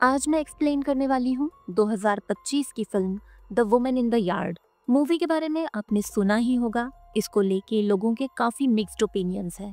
आज मैं एक्सप्लेन करने वाली हूँ 2025 की film the woman in the yard. Movie के बारे में आपने सुना ही होगा। इसको लेके लोगों के काफी मिक्स्ड ओपिनियंस हैं।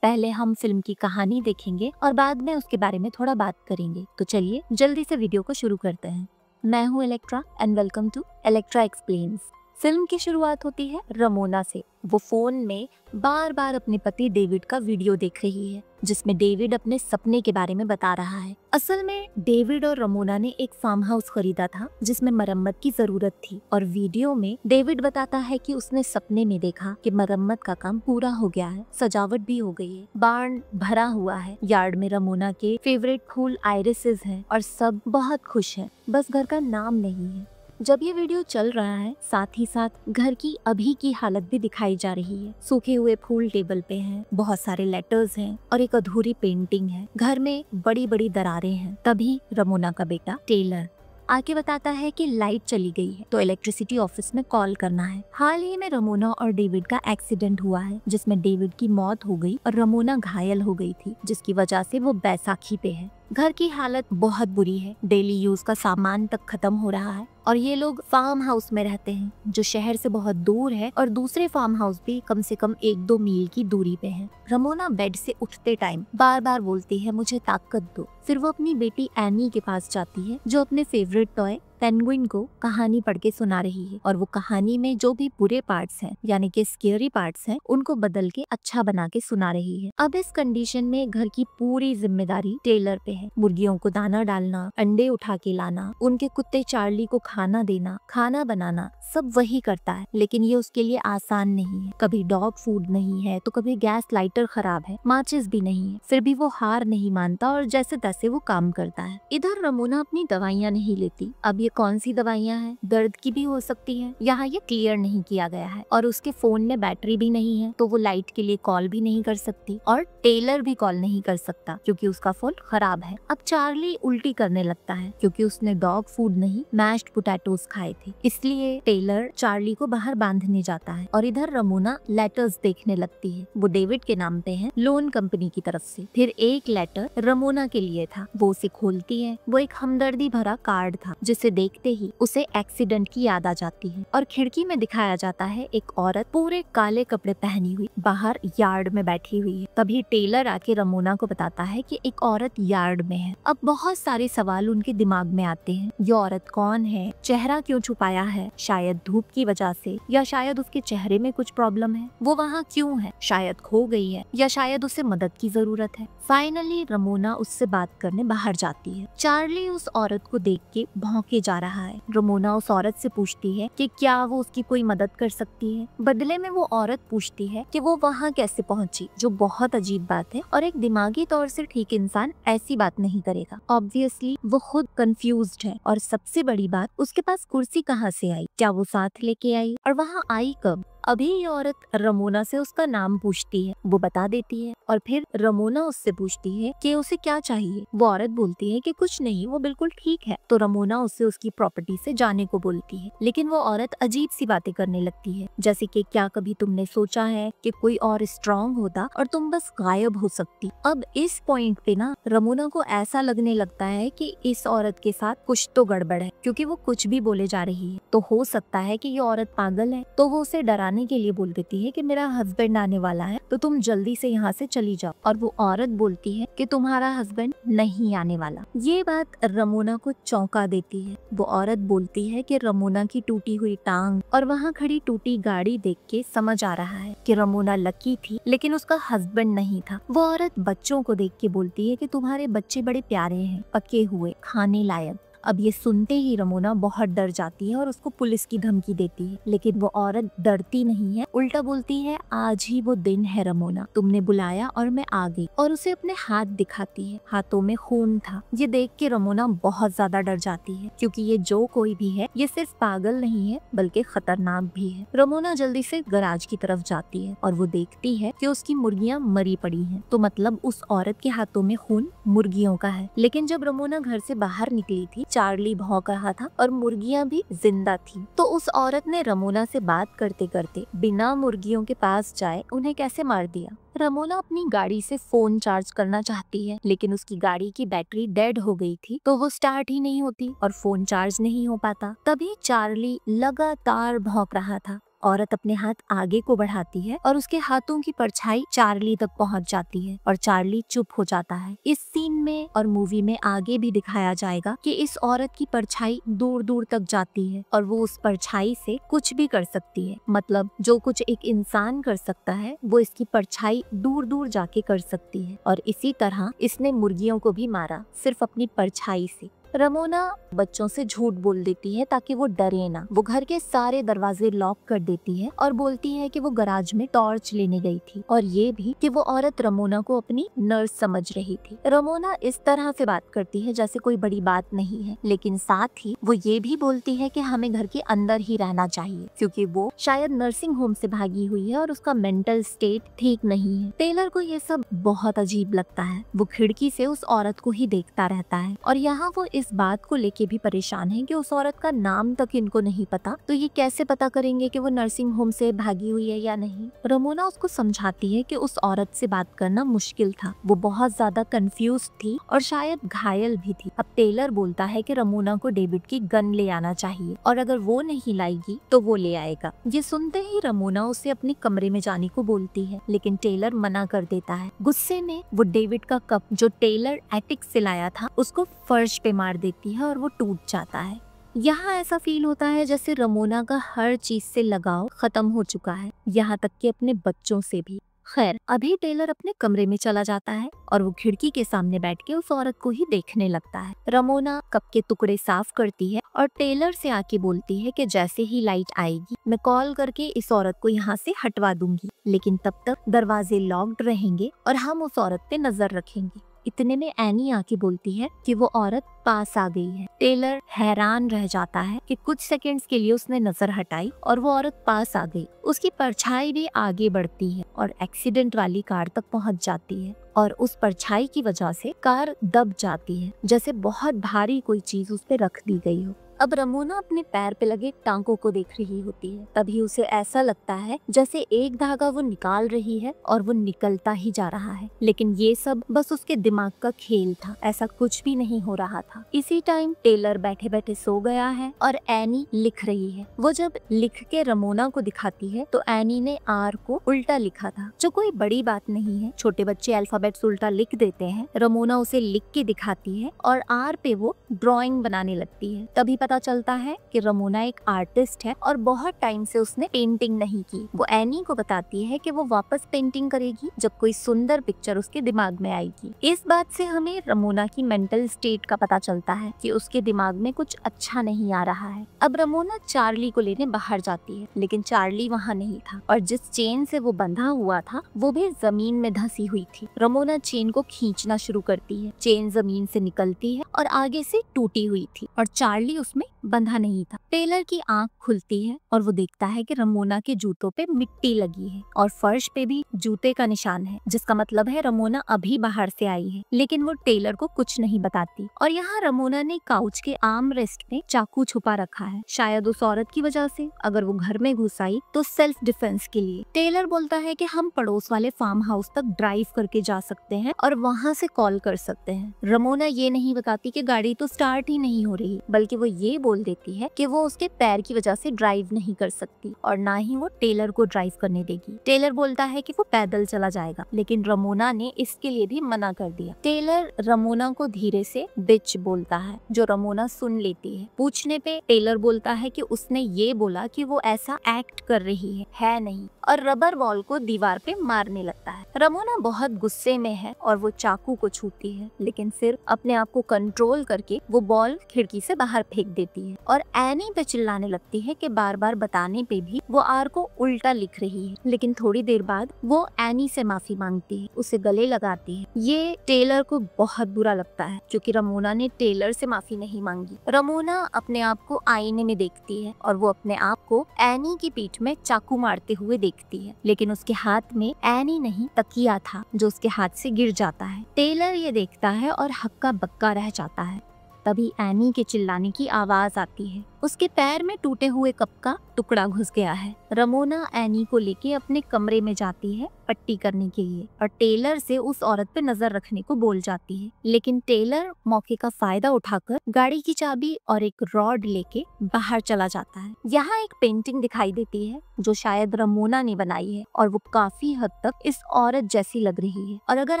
पहले हम फिल्म की कहानी देखेंगे और बाद में उसके बारे में थोड़ा बात करेंगे। तो चलिए जल्दी से वीडियो को शुरू करते हैं। मैं हूँ Electra and welcome to Electra explains. Film की शुरुआत होती है रमोना से। वो फोन में बार बार अपने पति डेविड का वीडियो देख रही है, जिसमें डेविड अपने सपने के बारे में बता रहा है। असल में डेविड और रमोना ने एक फार्म हाउस खरीदा था जिसमें मरम्मत की जरूरत थी, और वीडियो में डेविड बताता है कि उसने सपने में देखा कि मरम्मत का काम पूरा हो गया है, सजावट भी हो गई है, बार्न भरा हुआ है, यार्ड में रमोना के फेवरेट फूल आयरिसेस हैं और सब बहुत खुश हैं, बस घर का नाम नहीं है। जब ये वीडियो चल रहा है, साथ ही साथ घर की अभी की हालत भी दिखाई जा रही है। सूखे हुए फूल टेबल पे हैं, बहुत सारे लेटर्स हैं और एक अधूरी पेंटिंग है। घर में बड़ी बड़ी दरारें हैं। तभी रमोना का बेटा टेलर आके बताता है कि लाइट चली गई है, तो इलेक्ट्रिसिटी ऑफिस में कॉल करना है। हाल ही में रमोना और डेविड का एक्सीडेंट हुआ है, जिसमें डेविड की मौत हो गई और रमोना घायल हो गई थी, जिसकी वजह से वो बैसाखी पे है। घर की हालत बहुत बुरी है। डेली यूज का सामान तक खत्म हो रहा है और ये लोग फार्म हाउस में रहते हैं, जो शहर से बहुत दूर है, और दूसरे फार्म हाउस भी कम से कम 1-2 मील की दूरी पे हैं। रमोना बेड से उठते टाइम बार बार बोलती है, मुझे ताकत दो। फिर वो अपनी बेटी एनी के पास जाती है, जो अपने फेवरेट टॉय पेंगुइन को कहानी पढ़ के सुना रही है, और वो कहानी में जो भी बुरे पार्ट्स हैं, यानी कि स्केरी पार्ट्स हैं, उनको बदल के अच्छा बना के सुना रही है। अब इस कंडीशन में घर की पूरी जिम्मेदारी टेलर पे है। मुर्गियों को दाना डालना, अंडे उठा के लाना, उनके कुत्ते चार्ली को खाना देना, खाना बनाना, सब वही करता है। लेकिन ये उसके लिए आसान नहीं है। कभी डॉग फूड नहीं है, तो कभी गैस लाइटर खराब है, माचिस भी नहीं है। फिर भी वो हार नहीं मानता और जैसे तैसे वो काम करता है। इधर रमोना अपनी दवाइयाँ नहीं लेती। अब ये कौन सी दवाइयाँ हैं? दर्द की भी हो सकती है, यहाँ ये क्लियर नहीं किया गया है। और उसके फोन में बैटरी भी नहीं है, तो वो लाइट के लिए कॉल भी नहीं कर सकती, और टेलर भी कॉल नहीं कर सकता क्योंकि उसका फोन खराब है। अब चार्ली उल्टी करने लगता है क्योंकि उसने डॉग फूड नहीं, मैश्ड पोटैटोज खाए थे। इसलिए टेलर चार्ली को बाहर बांधने जाता है, और इधर रमोना लेटर्स देखने लगती है। वो डेविड के नाम पे है, लोन कंपनी की तरफ से। फिर एक लेटर रमोना के लिए था, वो उसे खोलती है। वो एक हमदर्दी भरा कार्ड था, जिसे देखते ही उसे एक्सीडेंट की याद आ जाती है, और खिड़की में दिखाया जाता है एक औरत पूरे काले कपड़े पहनी हुई बाहर यार्ड में बैठी हुई है। तभी टेलर आके रमोना को बताता है कि एक औरत यार्ड में है। अब बहुत सारे सवाल उनके दिमाग में आते हैं। ये औरत कौन है? चेहरा क्यों छुपाया है? शायद धूप की वजह से, या शायद उसके चेहरे में कुछ प्रॉब्लम है। वो वहाँ क्यों है? शायद खो गई है, या शायद उसे मदद की जरूरत है। फाइनली रमोना उससे बात करने बाहर जाती है। चार्ली उस औरत को देख के भौंके जा रहा है। रमोना उस औरत से पूछती है कि क्या वो उसकी कोई मदद कर सकती है। बदले में वो औरत पूछती है कि वो वहाँ कैसे पहुंची, जो बहुत अजीब बात है, और एक दिमागी तौर से ठीक इंसान ऐसी बात नहीं करेगा। ऑब्वियसली वो खुद कंफ्यूज्ड है, और सबसे बड़ी बात, उसके पास कुर्सी कहाँ से आई? क्या वो साथ लेके आई, और वहाँ आई कब? अभी ये औरत रमोना से उसका नाम पूछती है, वो बता देती है, और फिर रमोना उससे पूछती है कि उसे क्या चाहिए। वो औरत बोलती है कि कुछ नहीं, वो बिल्कुल ठीक है। तो रमोना उससे उसकी प्रॉपर्टी से जाने को बोलती है, लेकिन वो औरत अजीब सी बातें करने लगती है, जैसे कि क्या कभी तुमने सोचा है कि कोई और स्ट्रॉन्ग होता और तुम बस गायब हो सकती। अब इस पॉइंट पे ना रमोना को ऐसा लगने लगता है कि इस औरत के साथ कुछ तो गड़बड़ है, क्योंकि वो कुछ भी बोले जा रही है। तो हो सकता है कि ये औरत पागल है। तो वो उसे डराने के लिए बोल देती है कि मेरा हस्बैंड आने वाला है, तो तुम जल्दी से यहाँ से चली जाओ। और वो औरत बोलती है कि तुम्हारा हस्बैंड नहीं आने वाला। ये बात रमोना को चौंका देती है। वो औरत बोलती है कि रमोना की टूटी हुई टांग और वहाँ खड़ी टूटी गाड़ी देख के समझ आ रहा है कि रमोना लकी थी, लेकिन उसका हस्बैंड नहीं था। वो औरत बच्चों को देख के बोलती है कि तुम्हारे बच्चे बड़े प्यारे हैं, पके हुए, खाने लायक। अब ये सुनते ही रमोना बहुत डर जाती है और उसको पुलिस की धमकी देती है, लेकिन वो औरत डरती नहीं है, उल्टा बोलती है, आज ही वो दिन है रमोना, तुमने बुलाया और मैं आ गई। और उसे अपने हाथ दिखाती है, हाथों में खून था। ये देख के रमोना बहुत ज्यादा डर जाती है, क्योंकि ये जो कोई भी है, ये सिर्फ पागल नहीं है बल्कि खतरनाक भी है। रमोना जल्दी से गराज की तरफ जाती है और वो देखती है कि उसकी मुर्गियां मरी पड़ी हैं, तो मतलब उस औरत के हाथों में खून मुर्गियों का है। लेकिन जब रमोना घर से बाहर निकली थी, चार्ली भौंक रहा था और मुर्गियां भी जिंदा थी। तो उस औरत ने रमोना से बात करते करते बिना मुर्गियों के पास जाए उन्हें कैसे मार दिया। रमोना अपनी गाड़ी से फोन चार्ज करना चाहती है, लेकिन उसकी गाड़ी की बैटरी डेड हो गई थी, तो वो स्टार्ट ही नहीं होती और फोन चार्ज नहीं हो पाता। तभी चार्ली लगातार भौंक रहा था। औरत अपने हाथ आगे को बढ़ाती है और उसके हाथों की परछाई चार्ली तक पहुंच जाती है और चार्ली चुप हो जाता है। इस सीन में और मूवी में आगे भी दिखाया जाएगा कि इस औरत की परछाई दूर दूर तक जाती है और वो उस परछाई से कुछ भी कर सकती है। मतलब जो कुछ एक इंसान कर सकता है वो इसकी परछाई दूर दूर जाके कर सकती है। और इसी तरह इसने मुर्गियों को भी मारा, सिर्फ अपनी परछाई से। रमोना बच्चों से झूठ बोल देती है ताकि वो डरे ना। वो घर के सारे दरवाजे लॉक कर देती है और बोलती है कि वो गराज में टॉर्च लेने गई थी, और ये भी कि वो औरत रमोना को अपनी नर्स समझ रही थी। रमोना इस तरह से बात करती है जैसे कोई बड़ी बात नहीं है, लेकिन साथ ही वो ये भी बोलती है कि हमें घर के अंदर ही रहना चाहिए, क्योंकि वो शायद नर्सिंग होम से भागी हुई है और उसका मेंटल स्टेट ठीक नहीं है। टेलर को ये सब बहुत अजीब लगता है। वो खिड़की से उस औरत को ही देखता रहता है और यहाँ वो इस बात को लेके भी परेशान है कि उस औरत का नाम तक इनको नहीं पता, तो ये कैसे पता करेंगे कि वो नर्सिंग होम से भागी हुई है या नहीं। रमोना उसको समझाती है कि उस औरत से बात करना मुश्किल था, वो बहुत ज्यादा कंफ्यूज थी और शायद घायल भी थी। अब टेलर बोलता है कि रमोना को डेविड की गन ले आना चाहिए और अगर वो नहीं लाएगी तो वो ले आएगा। ये सुनते ही रमोना उसे अपने कमरे में जाने को बोलती है, लेकिन टेलर मना कर देता है। गुस्से में वो डेविड का कप जो टेलर एटिक से लाया था उसको फर्श पे मार देती है और वो टूट जाता है। यहाँ ऐसा फील होता है जैसे रमोना का हर चीज से लगाव खत्म हो चुका है, यहाँ तक कि अपने बच्चों से भी। खैर, अभी टेलर अपने कमरे में चला जाता है और वो खिड़की के सामने बैठ के उस औरत को ही देखने लगता है। रमोना कप के टुकड़े साफ करती है और टेलर से आके बोलती है कि जैसे ही लाइट आएगी मैं कॉल करके इस औरत को यहाँ से हटवा दूंगी, लेकिन तब तक दरवाजे लॉक्ड रहेंगे और हम उस औरत पे नजर रखेंगे। इतने में एनी आके बोलती है कि वो औरत पास आ गई है। टेलर हैरान रह जाता है कि कुछ सेकंड्स के लिए उसने नजर हटाई और वो औरत पास आ गई। उसकी परछाई भी आगे बढ़ती है और एक्सीडेंट वाली कार तक पहुंच जाती है और उस परछाई की वजह से कार दब जाती है, जैसे बहुत भारी कोई चीज उस पे रख दी गई हो। अब रमोना अपने पैर पे लगे टांकों को देख रही होती है। तभी उसे ऐसा लगता है जैसे एक धागा वो निकाल रही है और वो निकलता ही जा रहा है, लेकिन ये सब बस उसके दिमाग का खेल था, ऐसा कुछ भी नहीं हो रहा था। इसी टाइम टेलर बैठे बैठे सो गया है और एनी लिख रही है। वो जब लिख के रमोना को दिखाती है तो एनी ने आर को उल्टा लिखा था, जो कोई बड़ी बात नहीं है, छोटे बच्चे अल्फाबेट्स उल्टा लिख देते हैं। रमोना उसे लिख के दिखाती है और आर पे वो ड्राइंग बनाने लगती है। तभी पता चलता है कि रमोना एक आर्टिस्ट है और बहुत टाइम से उसने पेंटिंग नहीं की। वो एनी को बताती है कि वो वापस पेंटिंग करेगी जब कोई सुंदर पिक्चर उसके दिमाग में आएगी। इस बात से हमें रमोना की मेंटल स्टेट का पता चलता है कि उसके दिमाग में कुछ अच्छा नहीं आ रहा है। अब रमोना चार्ली को लेने बाहर जाती है, लेकिन चार्ली वहाँ नहीं था और जिस चेन से वो बंधा हुआ था वो भी जमीन में धंसी हुई थी। रमोना चेन को खींचना शुरू करती है, चेन जमीन से निकलती है और आगे से टूटी हुई थी और चार्ली उसमें बंधा नहीं था। टेलर की आंख खुलती है और वो देखता है कि रमोना के जूतों पे मिट्टी लगी है और फर्श पे भी जूते का निशान है, जिसका मतलब है रमोना अभी बाहर से आई है। लेकिन वो टेलर को कुछ नहीं बताती और यहाँ रमोना ने काउच के आर्म रेस्ट में चाकू छुपा रखा है, शायद उस औरत की वजह से। अगर वो घर में घुस आई तो सेल्फ डिफेंस के लिए। टेलर बोलता है कि हम पड़ोस वाले फार्म हाउस तक ड्राइव करके जा सकते हैं और वहाँ से कॉल कर सकते हैं। रमोना ये नहीं बताती कि गाड़ी तो स्टार्ट ही नहीं हो रही, बल्कि वो ये बोल देती है कि वो उसके पैर की वजह से ड्राइव नहीं कर सकती और ना ही वो टेलर को ड्राइव करने देगी। टेलर बोलता है कि वो पैदल चला जाएगा, लेकिन रमोना ने इसके लिए भी मना कर दिया। टेलर रमोना को धीरे से बिच बोलता है, जो रमोना सुन लेती है। पूछने पे टेलर बोलता है कि उसने ये बोला कि वो ऐसा एक्ट कर रही है नहीं, और रबर बॉल को दीवार पे मारने लगता है। रमोना बहुत गुस्से में है और वो चाकू को छूती है, लेकिन फिर अपने आप को कंट्रोल करके वो बॉल खिड़की से बाहर फेंक देती है और एनी पे चिल्लाने लगती है कि बार बार बताने पे भी वो आर को उल्टा लिख रही है। लेकिन थोड़ी देर बाद वो एनी से माफी मांगती है, उसे गले लगाती है। ये टेलर को बहुत बुरा लगता है क्योंकि रमोना ने टेलर से माफी नहीं मांगी। रमोना अपने आप को आईने में देखती है और वो अपने आप को एनी की पीठ में चाकू मारते हुए देखती है, लेकिन उसके हाथ में एनी नहीं तकिया था जो उसके हाथ से गिर जाता है। टेलर ये देखता है और हक्का बक्का रह जाता है। तभी एनी के चिल्लाने की आवाज आती है। उसके पैर में टूटे हुए कप का टुकड़ा घुस गया है। रमोना एनी को लेके अपने कमरे में जाती है पट्टी करने के लिए और टेलर से उस औरत पे नजर रखने को बोल जाती है। लेकिन टेलर मौके का फायदा उठाकर गाड़ी की चाबी और एक रॉड लेके बाहर चला जाता है। यहाँ एक पेंटिंग दिखाई देती है जो शायद रमोना ने बनाई है और वो काफी हद तक इस औरत जैसी लग रही है। और अगर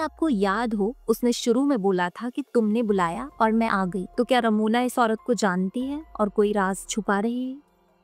आपको याद हो, उसने शुरू में बोला था कि तुमने बुलाया और मैं आ गई, तो क्या रमोना इस औरत को जानती है और कोई राज छुपा रही है?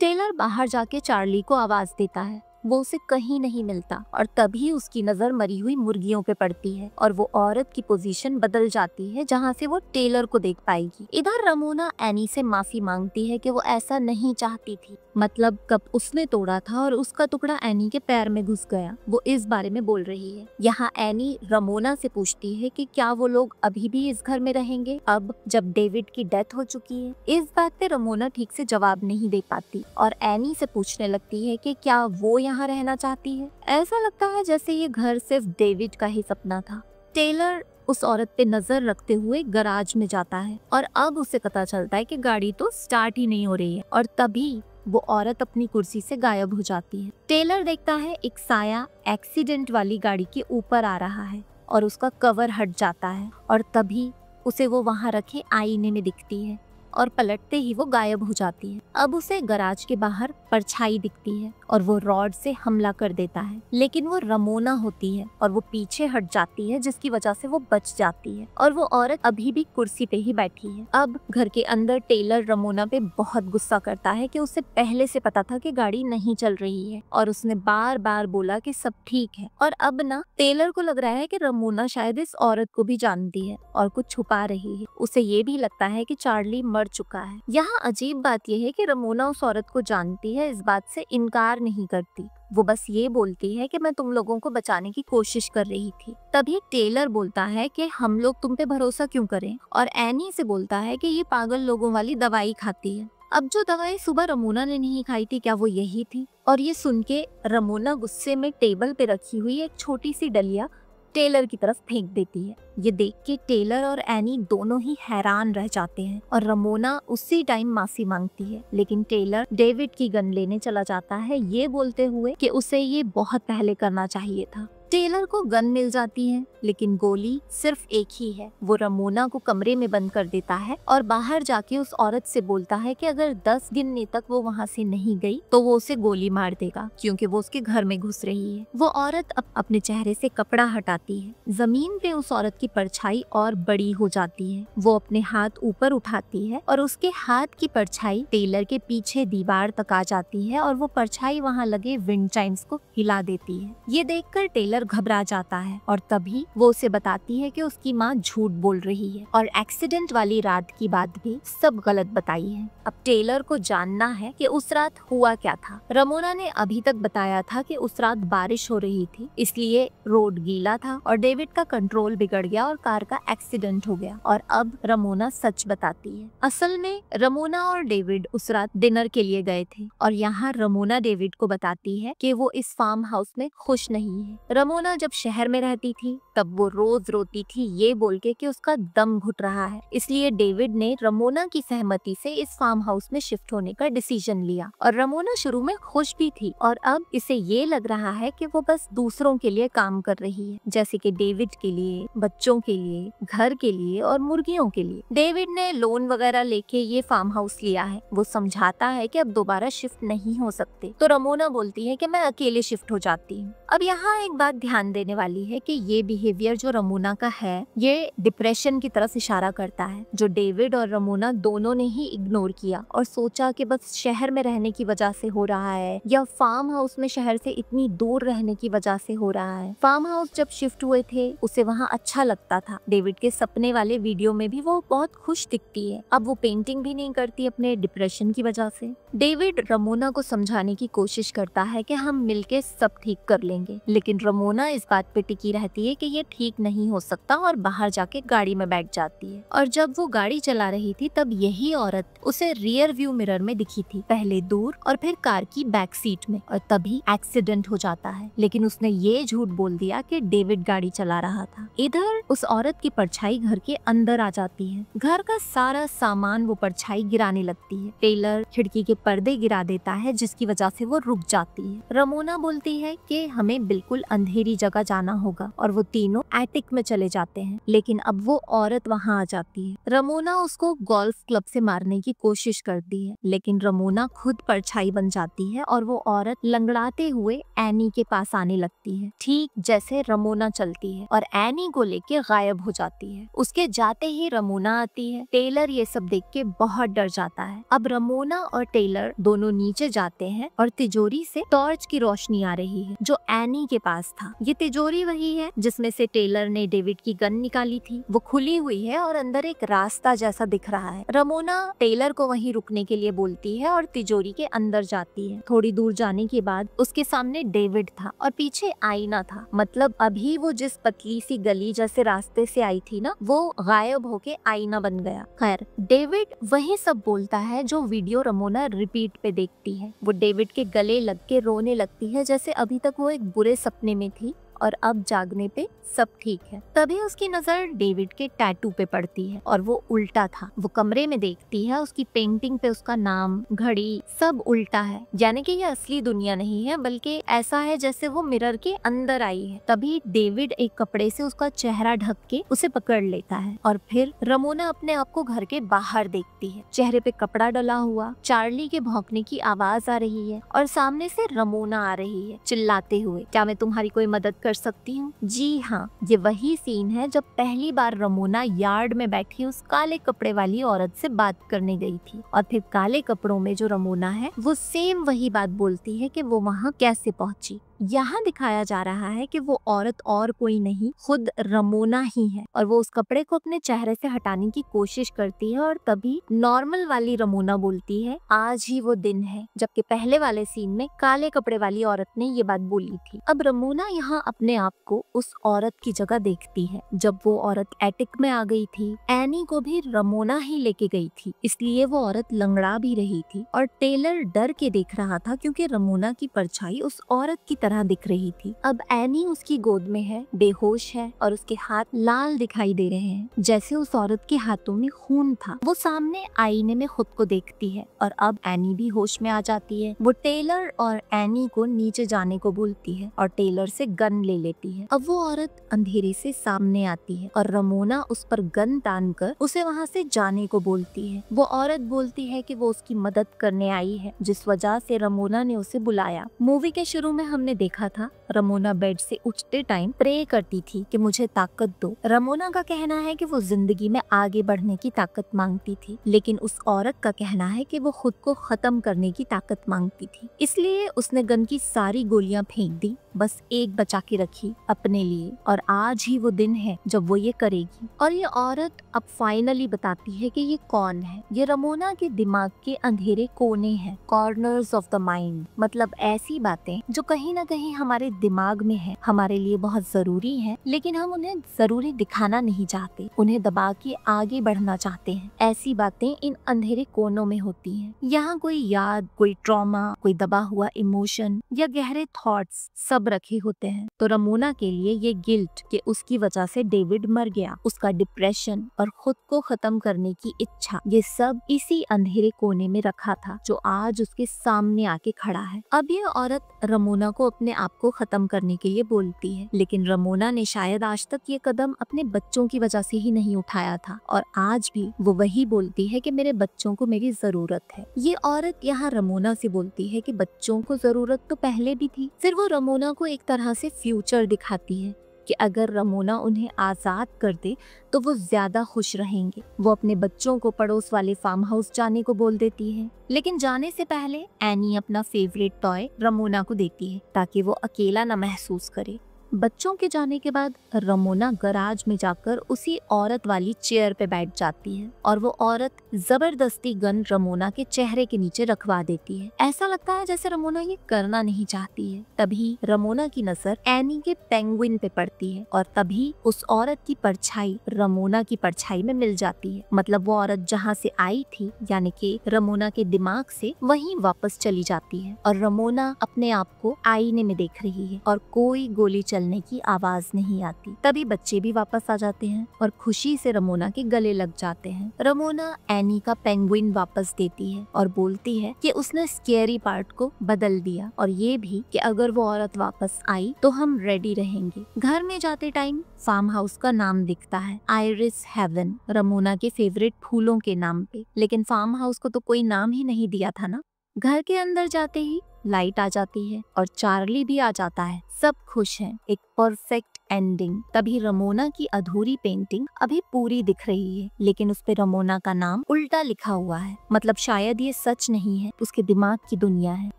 टेलर बाहर जाके चार्ली को आवाज देता है। वो उसे कहीं नहीं मिलता और तभी उसकी नजर मरी हुई मुर्गियों पे पड़ती है और वो औरत की पोजीशन बदल जाती है जहाँ से वो टेलर को देख पाएगी। इधर रमोना एनी से माफी मांगती है कि वो ऐसा नहीं चाहती थी, मतलब कप उसने तोड़ा था और उसका टुकड़ा एनी के पैर में घुस गया, वो इस बारे में बोल रही है। यहाँ एनी रमोना से पूछती है कि क्या वो लोग अभी भी इस घर में रहेंगे अब जब डेविड की डेथ हो चुकी है। इस बात पे रमोना ठीक से जवाब नहीं दे पाती और एनी से पूछने लगती है कि क्या वो यहाँ रहना चाहती है। ऐसा लगता है जैसे ये घर सिर्फ डेविड का ही सपना था। टेलर उस औरत पे नजर रखते हुए गराज में जाता है और अब उसे पता चलता है कि गाड़ी तो स्टार्ट ही नहीं हो रही है और तभी वो औरत अपनी कुर्सी से गायब हो जाती है। टेलर देखता है एक साया एक्सीडेंट वाली गाड़ी के ऊपर आ रहा है और उसका कवर हट जाता है और तभी उसे वो वहाँ रखे आईने में दिखती है और पलटते ही वो गायब हो जाती है। अब उसे गराज के बाहर परछाई दिखती है और वो रॉड से हमला कर देता है, लेकिन वो रमोना होती है और वो पीछे हट जाती है जिसकी वजह से वो बच जाती है और वो औरत अभी भी कुर्सी पे ही बैठी है। अब घर के अंदर टेलर रमोना पे बहुत गुस्सा करता है कि उसे पहले से पता था कि गाड़ी नहीं चल रही है और उसने बार बार बोला कि सब ठीक है। और अब ना टेलर को लग रहा है कि रमोना शायद इस औरत को भी जानती है और कुछ छुपा रही है। उसे ये भी लगता है कि चार्ली मर चुका है। यहाँ अजीब बात यह है कि रमोना उस औरत को जानती है, इस बात से इनकार नहीं करती। वो बस ये बोलती है कि मैं तुम लोगों को बचाने की कोशिश कर रही थी। तभी टेलर बोलता है कि हम लोग तुम पे भरोसा क्यों करें और एनी से बोलता है कि ये पागल लोगों वाली दवाई खाती है। अब जो दवाई सुबह रमोना ने नहीं खाई थी, क्या वो यही थी? और ये सुन के रमोना गुस्से में टेबल पे रखी हुई एक छोटी सी डलिया टेलर की तरफ फेंक देती है। ये देख के टेलर और एनी दोनों ही हैरान रह जाते हैं और रमोना उसी टाइम माफी मांगती है, लेकिन टेलर डेविड की गन लेने चला जाता है ये बोलते हुए कि उसे ये बहुत पहले करना चाहिए था। टेलर को गन मिल जाती है लेकिन गोली सिर्फ एक ही है। वो रमोना को कमरे में बंद कर देता है और बाहर जाके उस औरत से बोलता है कि अगर 10 गिनने तक वो वहाँ से नहीं गई तो वो उसे गोली मार देगा क्योंकि वो उसके घर में घुस रही है। वो औरत अब अपने चेहरे से कपड़ा हटाती है। जमीन पे उस औरत की परछाई और बड़ी हो जाती है। वो अपने हाथ ऊपर उठाती है और उसके हाथ की परछाई टेलर के पीछे दीवार तक आ जाती है और वो परछाई वहाँ लगे विंड चाइम्स को हिला देती है। ये देखकर टेलर घबरा जाता है और तभी वो उसे बताती है कि उसकी माँ झूठ बोल रही है और एक्सीडेंट वाली रात की बात भी सब गलत बताई है। अब टेलर को जानना है कि उस रात हुआ क्या था। रमोना ने अभी तक बताया था कि उस रात बारिश हो रही थी, इसलिए रोड गीला था और डेविड का कंट्रोल बिगड़ गया और कार का एक्सीडेंट हो गया। और अब रमोना सच बताती है। असल में रमोना और डेविड उस रात डिनर के लिए गए थे और यहाँ रमोना डेविड को बताती है कि वो इस फार्म हाउस में खुश नहीं है। रमोना जब शहर में रहती थी तब वो रोज रोती थी ये बोल के कि उसका दम घुट रहा है, इसलिए डेविड ने रमोना की सहमति से इस फार्म हाउस में शिफ्ट होने का डिसीजन लिया। और रमोना शुरू में खुश भी थी और अब इसे ये लग रहा है कि वो बस दूसरों के लिए काम कर रही है, जैसे कि डेविड के लिए, बच्चों के लिए, घर के लिए और मुर्गियों के लिए। डेविड ने लोन वगैरह लेके ये फार्म हाउस लिया है। वो समझाता है कि अब दोबारा शिफ्ट नहीं हो सकते, तो रमोना बोलती है कि मैं अकेले शिफ्ट हो जाती हूँ। अब यहाँ एक बात ध्यान देने वाली है कि ये बिहेवियर जो रमोना का है ये डिप्रेशन की तरफ इशारा करता है, जो डेविड और रमोना दोनों ने ही इग्नोर किया और सोचा कि बस शहर में रहने की वजह से हो रहा है या फार्म हाउस में शहर से इतनी दूर रहने की वजह से हो रहा है। फार्म हाउस जब शिफ्ट हुए थे उसे वहाँ अच्छा लगता था। डेविड के सपने वाले वीडियो में भी वो बहुत खुश दिखती है। अब वो पेंटिंग भी नहीं करती अपने डिप्रेशन की वजह से। डेविड रमोना को समझाने की कोशिश करता है कि हम मिलके सब ठीक कर लेंगे, लेकिन रमोना इस बात पे टिकी रहती है कि ये ठीक नहीं हो सकता और बाहर जाके गाड़ी में बैठ जाती है। और जब वो गाड़ी चला रही थी तब यही औरत उसे रियर व्यू मिरर में दिखी थी, पहले दूर और फिर कार की बैक सीट में, और तभी एक्सीडेंट हो जाता है। लेकिन उसने ये झूठ बोल दिया कि डेविड गाड़ी चला रहा था। इधर उस औरत की परछाई घर के अंदर आ जाती है। घर का सारा सामान वो परछाई गिराने लगती है। टेलर खिड़की के पर्दे गिरा देता है जिसकी वजह से वो रुक जाती है। रमोना बोलती है कि हमें बिल्कुल अंधेरे अंधेरी जगह जाना होगा और वो तीनों एटिक में चले जाते हैं। लेकिन अब वो औरत वहाँ आ जाती है। रमोना उसको गोल्फ क्लब से मारने की कोशिश करती है, लेकिन रमोना खुद परछाई बन जाती है और वो औरत लंगड़ाते हुए एनी के पास आने लगती है, ठीक जैसे रमोना चलती है, और एनी को लेके गायब हो जाती है। उसके जाते ही रमोना आती है। टेलर ये सब देख के बहुत डर जाता है। अब रमोना और टेलर दोनों नीचे जाते हैं और तिजोरी से टॉर्च की रोशनी आ रही है जो एनी के पास था। ये तिजोरी वही है जिसमें से टेलर ने डेविड की गन निकाली थी। वो खुली हुई है और अंदर एक रास्ता जैसा दिख रहा है। रमोना टेलर को वहीं रुकने के लिए बोलती है और तिजोरी के अंदर जाती है। थोड़ी दूर जाने के बाद उसके सामने डेविड था और पीछे आईना था। मतलब अभी वो जिस पतली सी गली जैसे रास्ते से आई थी ना, वो गायब होके आईना बन गया। खैर, डेविड वही सब बोलता है जो वीडियो रमोना रिपीट पे देखती है। वो डेविड के गले लग के रोने लगती है जैसे अभी तक वो एक बुरे सपने में थी और अब जागने पे सब ठीक है। तभी उसकी नजर डेविड के टैटू पे पड़ती है और वो उल्टा था। वो कमरे में देखती है, उसकी पेंटिंग पे उसका नाम, घड़ी सब उल्टा है। यानी कि ये असली दुनिया नहीं है, बल्कि ऐसा है जैसे वो मिरर के अंदर आई है। तभी डेविड एक कपड़े से उसका चेहरा ढक के उसे पकड़ लेता है और फिर रमोना अपने आप को घर के बाहर देखती है। चेहरे पे कपड़ा डला हुआ, चार्ली के भौंकने की आवाज आ रही है और सामने से रमोना आ रही है चिल्लाते हुए, क्या मैं तुम्हारी कोई मदद कर सकती हूँ? जी हाँ, ये वही सीन है जब पहली बार रमोना यार्ड में बैठी उस काले कपड़े वाली औरत से बात करने गई थी और फिर काले कपड़ों में जो रमोना है वो सेम वही बात बोलती है कि वो वहाँ कैसे पहुंची। यहाँ दिखाया जा रहा है कि वो औरत और कोई नहीं, खुद रमोना ही है और वो उस कपड़े को अपने चेहरे से हटाने की कोशिश करती है और तभी नॉर्मल वाली रमोना बोलती है, आज ही वो दिन है, जबकि पहले वाले सीन में काले कपड़े वाली औरत ने ये बात बोली थी। अब रमोना यहाँ अपने आप को उस औरत की जगह देखती है। जब वो औरत एटिक में आ गई थी, एनी को भी रमोना ही लेके गई थी, इसलिए वो औरत लंगड़ा भी रही थी और टेलर डर के देख रहा था क्योंकि रमोना की परछाई उस औरत की तरह दिख रही थी। अब एनी उसकी गोद में है, बेहोश है और उसके हाथ लाल दिखाई दे रहे हैं जैसे उस औरत के हाथों में खून था। वो सामने आईने में खुद को देखती है और अब एनी भी होश में आ जाती है। वो टेलर और एनी को नीचे जाने को बोलती है और टेलर से गन ले लेती है। अब वो औरत अंधेरे से सामने आती है और रमोना उस पर गन तान कर उसे वहाँ से जाने को बोलती है। वो औरत बोलती है कि वो उसकी मदद करने आई है, जिस वजह से रमोना ने उसे बुलाया। मूवी के शुरू में हमने देखा था रमोना बेड से उठते टाइम प्रे करती थी कि मुझे ताकत दो। रमोना का कहना है कि वो जिंदगी में आगे बढ़ने की ताकत मांगती थी, लेकिन उस औरत का कहना है कि वो खुद को खत्म करने की ताकत मांगती थी। इसलिए उसने गन की सारी गोलियां फेंक दी, बस एक बचा के रखी अपने लिए, और आज ही वो दिन है जब वो ये करेगी। और ये औरत अब फाइनली बताती है कि ये कौन है। ये रमोना के दिमाग के अंधेरे कोने हैं, कॉर्नर्स ऑफ द माइंड। मतलब ऐसी बातें जो कहीं ना कहीं हमारे दिमाग में है, हमारे लिए बहुत जरूरी है, लेकिन हम उन्हें जरूरी दिखाना नहीं चाहते, उन्हें दबा के आगे बढ़ना चाहते हैं। ऐसी बातें इन अंधेरे कोनों में होती हैं। यहाँ कोई याद, कोई ट्रॉमा, कोई दबा हुआ इमोशन या गहरे थॉट्स सब रखे होते हैं। तो रमोना के लिए ये गिल्ट कि उसकी वजह से डेविड मर गया, उसका डिप्रेशन और खुद को खत्म करने की इच्छा, ये सब इसी अंधेरे कोने में रखा था जो आज उसके सामने आके खड़ा है। अब ये औरत रमोना को अपने आप को खत्म करने के लिए बोलती है, लेकिन रमोना ने शायद आज तक ये कदम अपने बच्चों की वजह से ही नहीं उठाया था और आज भी वो वही बोलती है कि मेरे बच्चों को मेरी जरूरत है। ये औरत यहाँ रमोना से बोलती है कि बच्चों को जरूरत तो पहले भी थी। फिर वो रमोना को एक तरह से फ्यूचर दिखाती है कि अगर रमोना उन्हें आजाद कर दे तो वो ज्यादा खुश रहेंगे। वो अपने बच्चों को पड़ोस वाले फार्म हाउस जाने को बोल देती है, लेकिन जाने से पहले एनी अपना फेवरेट टॉय रमोना को देती है ताकि वो अकेला न महसूस करे। बच्चों के जाने के बाद रमोना गराज में जाकर उसी औरत वाली चेयर पे बैठ जाती है और वो औरत जबरदस्ती गन रमोना के चेहरे के नीचे रखवा देती है। ऐसा लगता है जैसे रमोना ये करना नहीं चाहती है। तभी रमोना की नजर एनी के पेंगुइन पे पड़ती है और तभी उस औरत की परछाई रमोना की परछाई में मिल जाती है। मतलब वो औरत जहाँ से आई थी, यानी कि रमोना के दिमाग से, वहीं वापस चली जाती है और रमोना अपने आप को आईने में देख रही है और कोई गोली चलने चलने की आवाज नहीं आती। तभी बच्चे भी वापस आ जाते हैं और खुशी से रमोना के गले लग जाते हैं। रमोना एनी का पेंगुइन वापस देती है और बोलती है कि उसने स्केरी पार्ट को बदल दिया और ये भी कि अगर वो औरत वापस आई तो हम रेडी रहेंगे। घर में जाते टाइम फार्म हाउस का नाम दिखता है, आइरिस हेवन, रमोना के फेवरेट फूलों के नाम पे। लेकिन फार्म हाउस को तो कोई नाम ही नहीं दिया था ना। घर के अंदर जाते ही लाइट आ जाती है और चार्ली भी आ जाता है। सब खुश हैं, एक परफेक्ट एंडिंग। तभी रमोना की अधूरी पेंटिंग अभी पूरी दिख रही है, लेकिन उस पे रमोना का नाम उल्टा लिखा हुआ है। मतलब शायद ये सच नहीं है, उसके दिमाग की दुनिया है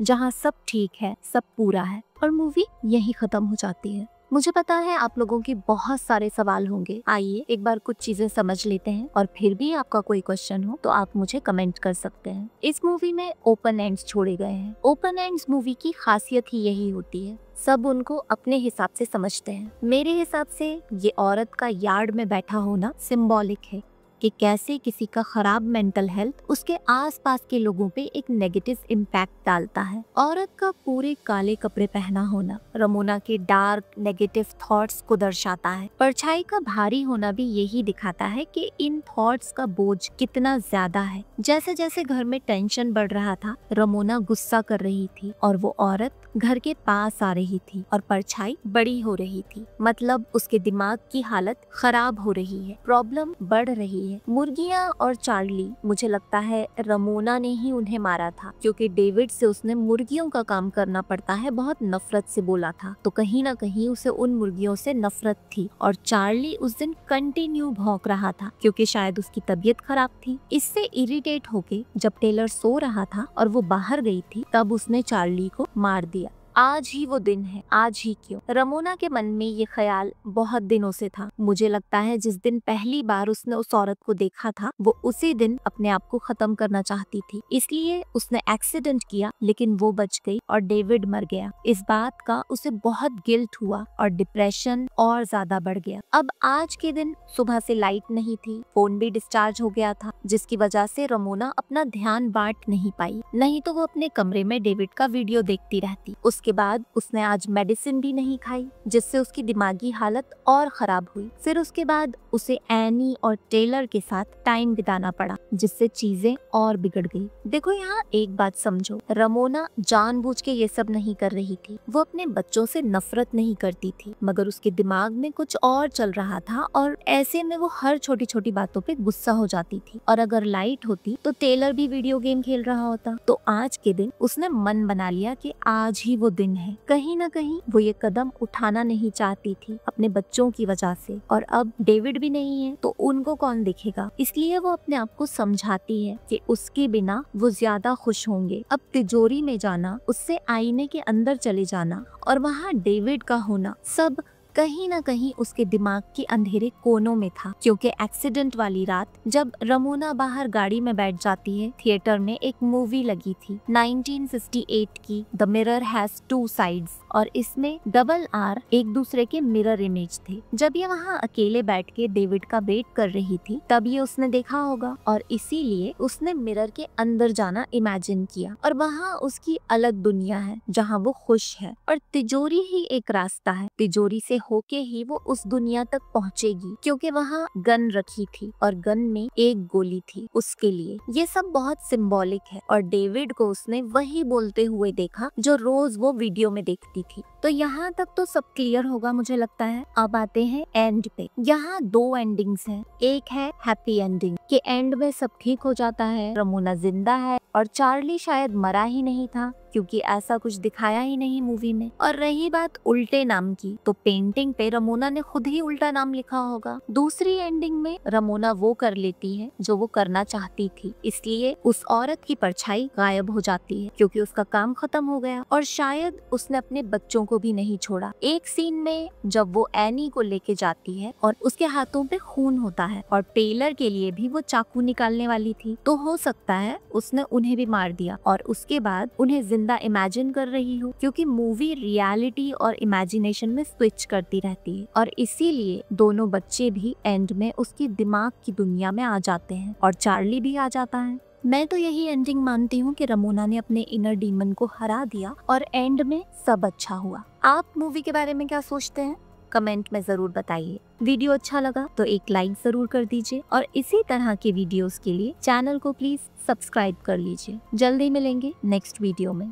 जहाँ सब ठीक है, सब पूरा है और मूवी यही खत्म हो जाती है। मुझे पता है आप लोगों के बहुत सारे सवाल होंगे। आइए एक बार कुछ चीजें समझ लेते हैं और फिर भी आपका कोई क्वेश्चन हो तो आप मुझे कमेंट कर सकते हैं। इस मूवी में ओपन एंड्स छोड़े गए हैं। ओपन एंड्स मूवी की खासियत ही यही होती है, सब उनको अपने हिसाब से समझते हैं। मेरे हिसाब से ये औरत का यार्ड में बैठा होना सिंबॉलिक है कि कैसे किसी का खराब मेंटल हेल्थ उसके आसपास के लोगों पे एक नेगेटिव इम्पैक्ट डालता है। औरत का पूरे काले कपड़े पहना होना रमोना के डार्क नेगेटिव थॉट्स को दर्शाता है। परछाई का भारी होना भी यही दिखाता है कि इन थॉट्स का बोझ कितना ज्यादा है। जैसे जैसे घर में टेंशन बढ़ रहा था, रमोना गुस्सा कर रही थी और वो औरत घर के पास आ रही थी और परछाई बड़ी हो रही थी। मतलब उसके दिमाग की हालत खराब हो रही है, प्रॉब्लम बढ़ रही है। मुर्गियाँ और चार्ली, मुझे लगता है रमोना ने ही उन्हें मारा था, क्योंकि डेविड से उसने मुर्गियों का काम करना पड़ता है बहुत नफरत से बोला था। तो कहीं ना कहीं उसे उन मुर्गियों से नफरत थी और चार्ली उस दिन कंटिन्यू भौंक रहा था क्योंकि शायद उसकी तबीयत खराब थी। इससे इरिटेट होके जब टेलर सो रहा था और वो बाहर गई थी, तब उसने चार्ली को मार दिया। आज ही वो दिन है, आज ही क्यों? रमोना के मन में ये ख्याल बहुत दिनों से था। मुझे लगता है जिस दिन पहली बार उसने उस औरत को देखा था, वो उसी दिन अपने आप को खत्म करना चाहती थी। इसलिए उसने एक्सीडेंट किया, लेकिन वो बच गई और डेविड मर गया। इस बात का उसे बहुत गिल्ट हुआ और डिप्रेशन और ज्यादा बढ़ गया। अब आज के दिन सुबह से लाइट नहीं थी, फोन भी डिस्चार्ज हो गया था, जिसकी वजह से रमोना अपना ध्यान बांट नहीं पाई। नहीं तो वो अपने कमरे में डेविड का वीडियो देखती रहती। उसके बाद उसने आज मेडिसिन भी नहीं खाई, जिससे उसकी दिमागी हालत और खराब हुई। फिर उसके बाद उसे एनी और टेलर के साथ टाइम बिताना पड़ा, जिससे चीजें और बिगड़ गई। देखो यहाँ एक बात समझो, रमोना जानबूझ के ये सब नहीं कर रही थी। वो अपने बच्चों से नफरत नहीं करती थी, मगर उसके दिमाग में कुछ और चल रहा था और ऐसे में वो हर छोटी छोटी बातों पे गुस्सा हो जाती थी। और अगर लाइट होती तो टेलर भी वीडियो गेम खेल रहा होता। तो आज के दिन उसने मन बना लिया कि आज ही वो दिन है। कहीं ना कहीं वो ये कदम उठाना नहीं चाहती थी अपने बच्चों की वजह से, और अब डेविड भी नहीं है तो उनको कौन देखेगा। इसलिए वो अपने आप को समझाती है कि उसके बिना वो ज्यादा खुश होंगे। अब तिजोरी में जाना, उससे आईने के अंदर चले जाना और वहाँ डेविड का होना, सब कहीं ना कहीं उसके दिमाग के अंधेरे कोनों में था। क्योंकि एक्सीडेंट वाली रात जब रमोना बाहर गाड़ी में बैठ जाती है, थिएटर में एक मूवी लगी थी 1958 की the mirror has two sides, और इसमें डबल आर एक दूसरे के मिरर इमेज थे। जब ये वहाँ अकेले बैठ के डेविड का वेट कर रही थी, तब ये उसने देखा होगा और इसीलिए उसने मिरर के अंदर जाना इमेजिन किया और वहाँ उसकी अलग दुनिया है जहाँ वो खुश है। और तिजोरी ही एक रास्ता है, तिजोरी से होके ही वो उस दुनिया तक पहुंचेगी, क्योंकि वहाँ गन रखी थी और गन में एक गोली थी उसके लिए। ये सब बहुत सिंबॉलिक है और डेविड को उसने वही बोलते हुए देखा जो रोज वो वीडियो में देखती थी। तो यहाँ तक तो सब क्लियर होगा मुझे लगता है। अब आते हैं एंड पे। यहाँ दो एंडिंग्स हैं। एक है हैप्पी एंडिंग कि एंड में सब ठीक हो जाता है, रमोना जिंदा है और चार्ली शायद मरा ही नहीं था, क्योंकि ऐसा कुछ दिखाया ही नहीं मूवी में। और रही बात उल्टे नाम की, तो पेंटिंग पे रमोना ने खुद ही उल्टा नाम लिखा होगा। दूसरी एंडिंग में रमोना वो कर लेती है जो वो करना चाहती थी, इसलिए उस औरत की परछाई गायब हो जाती है क्योंकि उसका काम खत्म हो गया और शायद उसने अपने बच्चों को भी नहीं छोड़ा। एक सीन में जब वो एनी को लेके जाती है और उसके हाथों पे खून होता है और टेलर के लिए भी वो चाकू निकालने वाली थी, तो हो सकता है उसने उन्हें भी मार दिया और उसके बाद उन्हें जिंदा इमेजिन कर रही हो, क्योंकि मूवी रियलिटी और इमेजिनेशन में स्विच करती रहती है और इसीलिए दोनों बच्चे भी एंड में उसकी दिमाग की दुनिया में आ जाते हैं और चार्ली भी आ जाता है। मैं तो यही एंडिंग मानती हूँ कि रमोना ने अपने इनर डीमन को हरा दिया और एंड में सब अच्छा हुआ। आप मूवी के बारे में क्या सोचते हैं? कमेंट में जरूर बताइए। वीडियो अच्छा लगा तो एक लाइक जरूर कर दीजिए और इसी तरह के वीडियोस के लिए चैनल को प्लीज सब्सक्राइब कर लीजिए। जल्दी मिलेंगे नेक्स्ट वीडियो में।